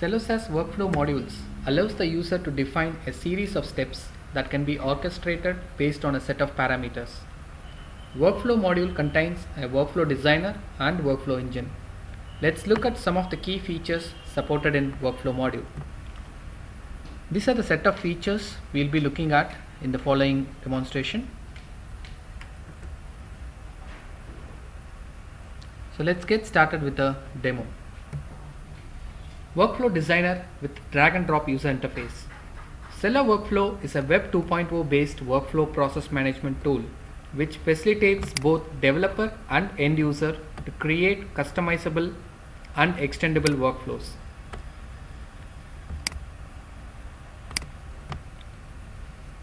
Cello-SAS workflow modules allows the user to define a series of steps that can be orchestrated based on a set of parameters. Workflow module contains a workflow designer and workflow engine. Let's look at some of the key features supported in workflow module. These are the set of features we'll be looking at in the following demonstration. So let's get started with the demo. Workflow Designer with drag and drop user interface. Cello Workflow is a Web 2.0 based workflow process management tool which facilitates both developer and end user to create customizable and extendable workflows.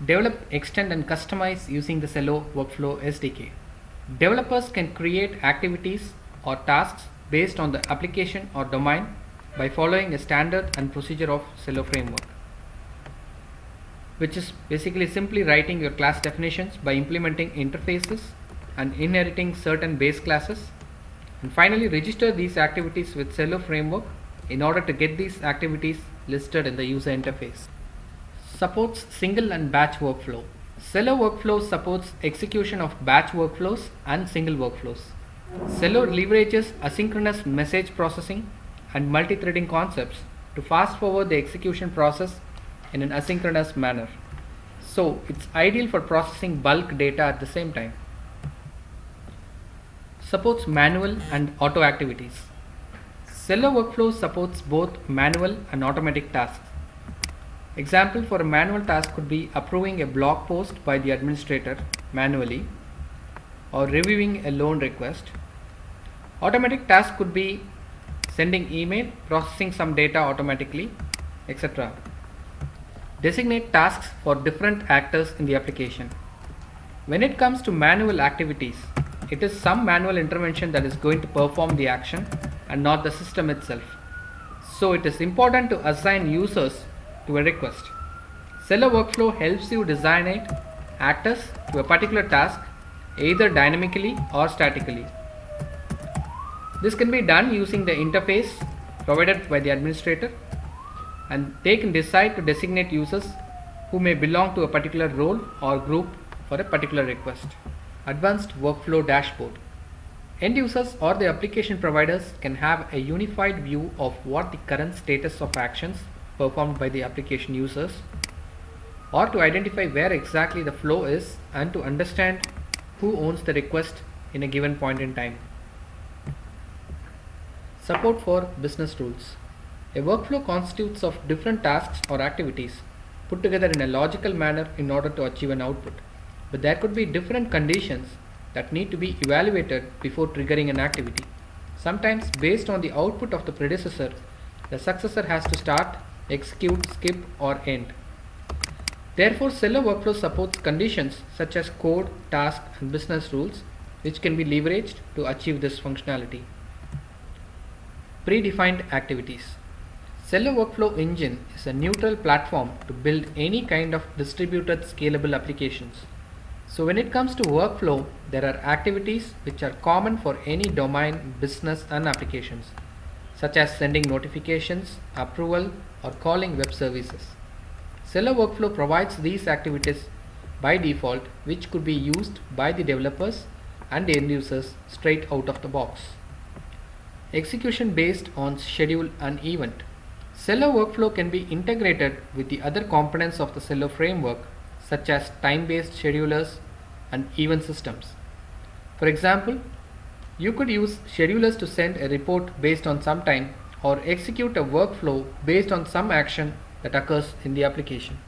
Develop, extend and customize using the Cello Workflow SDK. Developers can create activities or tasks based on the application or domain by following a standard and procedure of Cello framework, which is basically simply writing your class definitions by implementing interfaces and inheriting certain base classes, and finally register these activities with Cello framework in order to get these activities listed in the user interface. Supports single and batch workflow. Cello Workflow supports execution of batch workflows and single workflows. Cello leverages asynchronous message processing and multi-threading concepts to fast forward the execution process in an asynchronous manner. So it's ideal for processing bulk data at the same time. Supports manual and auto activities. Cello Workflow supports both manual and automatic tasks. Example for a manual task could be approving a blog post by the administrator manually or reviewing a loan request. Automatic task could be sending email, processing some data automatically, etc. Designate tasks for different actors in the application. When it comes to manual activities, it is some manual intervention that is going to perform the action and not the system itself. So it is important to assign users to a request. Cello Workflow helps you designate actors to a particular task either dynamically or statically. This can be done using the interface provided by the administrator, and they can decide to designate users who may belong to a particular role or group for a particular request. Advanced Workflow Dashboard. End users or the application providers can have a unified view of what the current status of actions performed by the application users, or to identify where exactly the flow is and to understand who owns the request in a given point in time. Support for business rules. A workflow constitutes of different tasks or activities put together in a logical manner in order to achieve an output. But there could be different conditions that need to be evaluated before triggering an activity. Sometimes based on the output of the predecessor, the successor has to start, execute, skip or end. Therefore, Cello Workflow supports conditions such as code, task and business rules which can be leveraged to achieve this functionality. Predefined activities. Cello Workflow Engine is a neutral platform to build any kind of distributed scalable applications. So when it comes to workflow, there are activities which are common for any domain, business and applications, such as sending notifications, approval or calling web services. Cello Workflow provides these activities by default, which could be used by the developers and the end users straight out of the box. Execution based on schedule and event. Cello Workflow can be integrated with the other components of the Cello framework such as time-based schedulers and event systems. For example, you could use schedulers to send a report based on some time or execute a workflow based on some action that occurs in the application.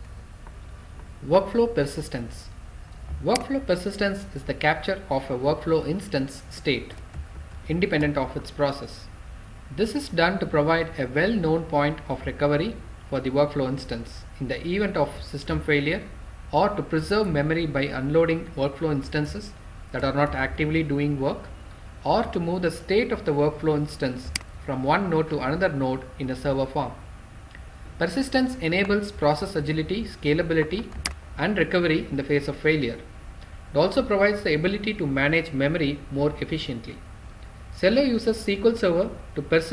Workflow persistence. Workflow persistence is the capture of a workflow instance state independent of its process. This is done to provide a well-known point of recovery for the workflow instance in the event of system failure, or to preserve memory by unloading workflow instances that are not actively doing work, or to move the state of the workflow instance from one node to another node in a server form. Persistence enables process agility, scalability and recovery in the face of failure. It also provides the ability to manage memory more efficiently. Cello uses SQL Server to persist